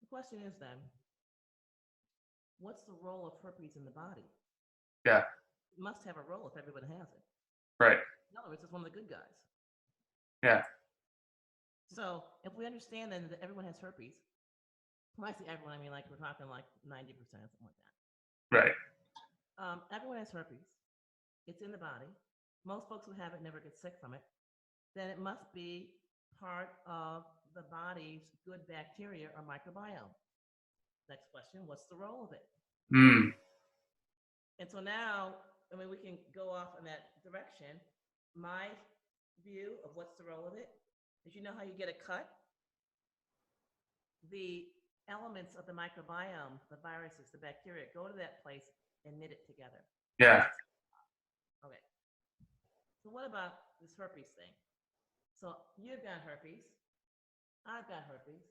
B: The question is then, what's the role of herpes in the body?
A: Yeah.
B: It must have a role if everyone has it.
A: Right.
B: In other words, it's one of the good guys.
A: Yeah.
B: So if we understand then that everyone has herpes, when I say everyone, I mean like we're talking like 90%, something like that.
A: Right.
B: Everyone has herpes. It's in the body. Most folks who have it never get sick from it. Then it must be part of the body's good bacteria or microbiome. Next question, what's the role of it?
A: Mm.
B: And so now, I mean, we can go off in that direction. My view of what's the role of it is, you know how you get a cut? The elements of the microbiome, the viruses, the bacteria, go to that place and knit it together.
A: Yeah.
B: Okay. So what about this herpes thing? So you've got herpes. I've got herpes.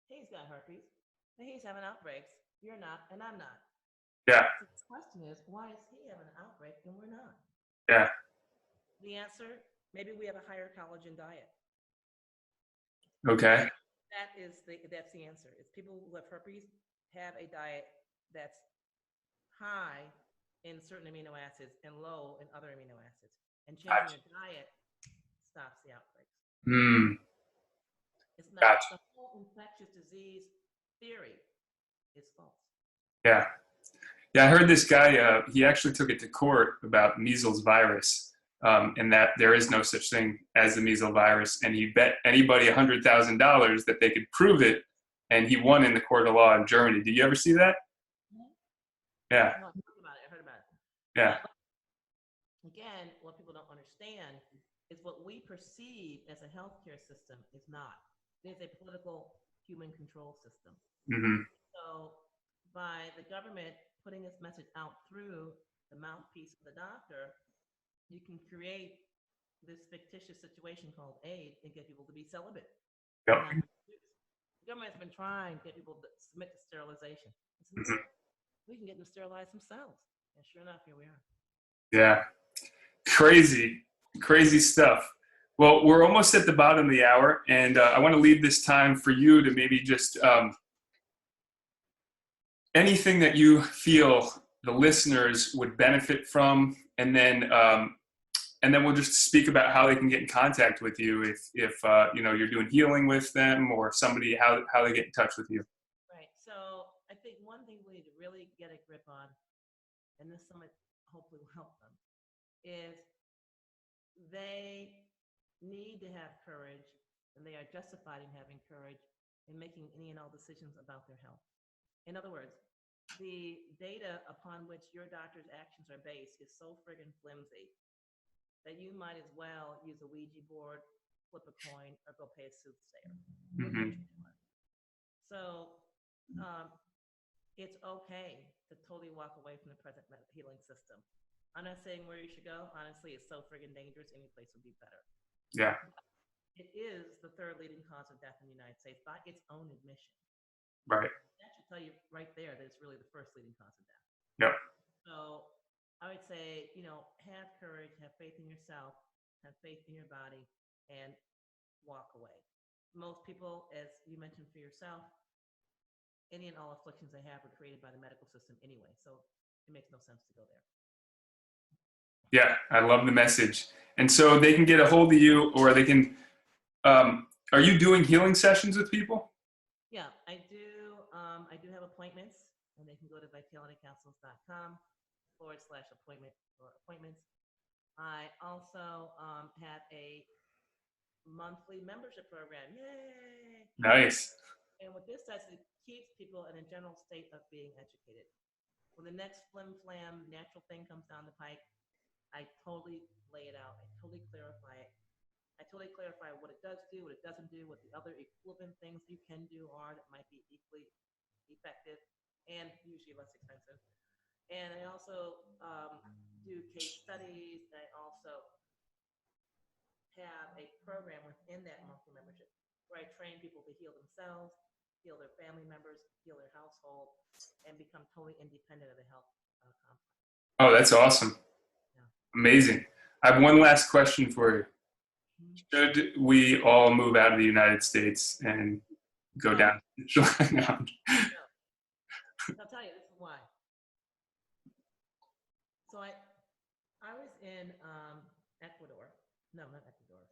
B: He's got herpes. And he's having outbreaks. You're not, and I'm not.
A: Yeah.
B: So the question is, why is he having an outbreak and we're not?
A: Yeah.
B: The answer, maybe we have a higher collagen diet.
A: Okay.
B: That's the answer. It's people who have herpes have a diet that's high in certain amino acids and low in other amino acids. And changing your diet stops the outbreaks.
A: Mm.
B: It's not. The whole infectious disease theory is false.
A: Yeah. Yeah, I heard this guy, he actually took it to court about measles virus, and that there is no such thing as the measles virus. And he bet anybody $100,000 that they could prove it, and he won in the court of law in Germany. Did you ever see that?
B: Mm-hmm.
A: Yeah.
B: No, I heard about it.
A: Yeah.
B: But again, what people don't understand is what we perceive as a healthcare system is not. It is a political human control system.
A: Mm-hmm.
B: So by the government putting this message out through the mouthpiece of the doctor, you can create this fictitious situation called AIDS and get people to be celibate.
A: Yep.
B: The government's been trying to get people to submit to sterilization.
A: Mm-hmm.
B: We can get them sterilized themselves. And sure enough, here we are.
A: Yeah. Crazy stuff. Well, we're almost at the bottom of the hour, and I want to leave this time for you to maybe just anything that you feel the listeners would benefit from, and then we'll just speak about how they can get in contact with you if you know, you're doing healing with them, or somebody how they get in touch with you.
B: Right. So I think one thing we need to really get a grip on, and this summit hopefully will help them, is they need to have courage, and they are justified in having courage in making any and all decisions about their health. In other words, the data upon which your doctor's actions are based is so friggin' flimsy that you might as well use a Ouija board, flip a coin, or go pay a soothsayer.
A: Mm-hmm.
B: So it's okay to totally walk away from the present healing system. I'm not saying where you should go. Honestly, it's so friggin' dangerous. Any place would be better.
A: Yeah.
B: It is the third leading cause of death in the United States by its own admission.
A: Right.
B: That should tell you right there that it's really the first leading cause of death.
A: Yep.
B: So I would say, you know, have courage, have faith in yourself, have faith in your body, and walk away. Most people, as you mentioned for yourself, any and all afflictions they have were created by the medical system anyway. So it makes no sense to go there.
A: Yeah, I love the message. And so they can get a hold of you, or they can Are you doing healing sessions with people?
B: Yeah, I do. I do have appointments, and they can go to vitalitycounselors.com/appointment or appointments. I also have a monthly membership program. Yay!
A: Nice.
B: And what this does, it keeps people in a general state of being educated. When the next flim flam natural thing comes down the pike, I totally lay it out. I totally clarify it. I totally clarify what it does do, what it doesn't do, what the other equivalent things you can do are that might be equally effective and usually less expensive. And I also do case studies. I also have a program within that monthly membership where I train people to heal themselves, heal their family members, heal their household, and become totally independent of the health complex.
A: Oh, that's awesome.
B: Yeah.
A: Amazing. I have one last question for you. Should we all move out of the United States and go
B: No.
A: down?
B: No. I'll tell you, this is why. So I was in Ecuador. No, not Ecuador.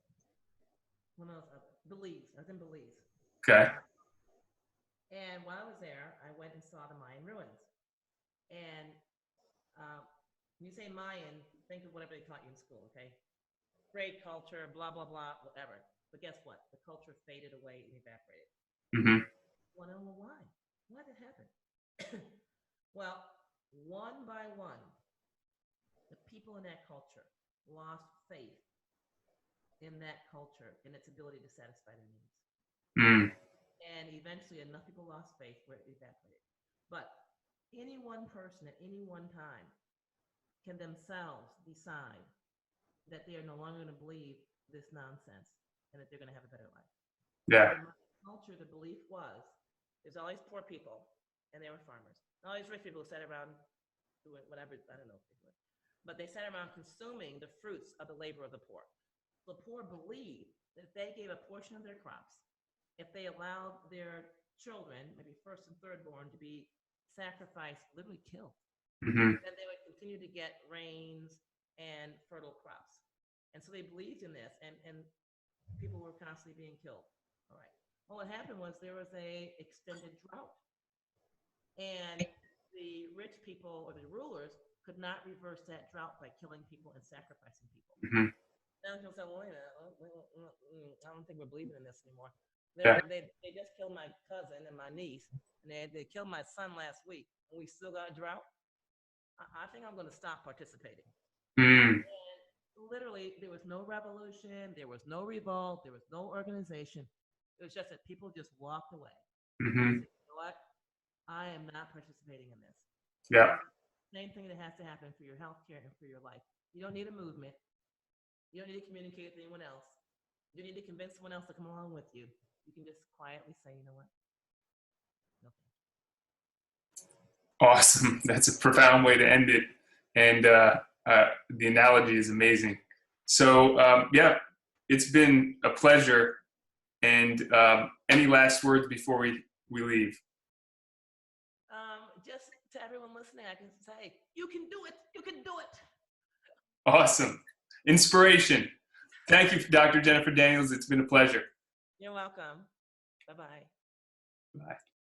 B: One of those Belize. I was in Belize.
A: Okay.
B: And while I was there, I went and saw the Mayan ruins. And when you say Mayan, think of whatever they taught you in school, okay? Great culture, blah, blah, blah, whatever. But guess what? The culture faded away and evaporated.
A: Mm-hmm.
B: Well, I don't know why. Why did it happen? Well, one by one, the people in that culture lost faith in that culture and its ability to satisfy their needs.
A: Mm.
B: And eventually enough people lost faith where it evaporated. But any one person at any one time can themselves decide that they are no longer going to believe this nonsense and that they're going to have a better life.
A: Yeah.
B: In my culture, the belief was there's all these poor people and they were farmers. All these rich people who sat around doing whatever, I don't know what they were. But they sat around consuming the fruits of the labor of the poor. The poor believed that if they gave a portion of their crops, if they allowed their children, maybe first and third born, to be sacrificed, literally killed,
A: Mm-hmm.
B: then they would continue to get rains and fertile crops. And so they believed in this, and people were constantly being killed. All right. Well, what happened was there was a extended drought. And the rich people or the rulers could not reverse that drought by killing people and sacrificing people.
A: Mm-hmm.
B: Then people said, well, wait a minute, I don't think we're believing in this anymore.
A: Yeah.
B: They just killed my cousin and my niece, and they killed my son last week, and we still got a drought. I think I'm going to stop participating.
A: Mm.
B: And literally, there was no revolution, there was no revolt, there was no organization. It was just that people just walked away.
A: Mm-hmm.
B: Said, you know what? I am not participating in this.
A: Yeah.
B: Same thing that has to happen for your healthcare and for your life. You don't need a movement. You don't need to communicate with anyone else. You don't need to convince someone else to come along with you. You can just quietly say, you know what? No thank you.
A: Awesome. That's a profound way to end it. And the analogy is amazing. So, yeah, it's been a pleasure. And any last words before we leave?
B: Just to everyone listening, I can say, you can do it. You can do it.
A: Awesome. Inspiration. Thank you, Dr. Jennifer Daniels. It's been a pleasure.
B: You're welcome. Bye-bye.
A: Bye.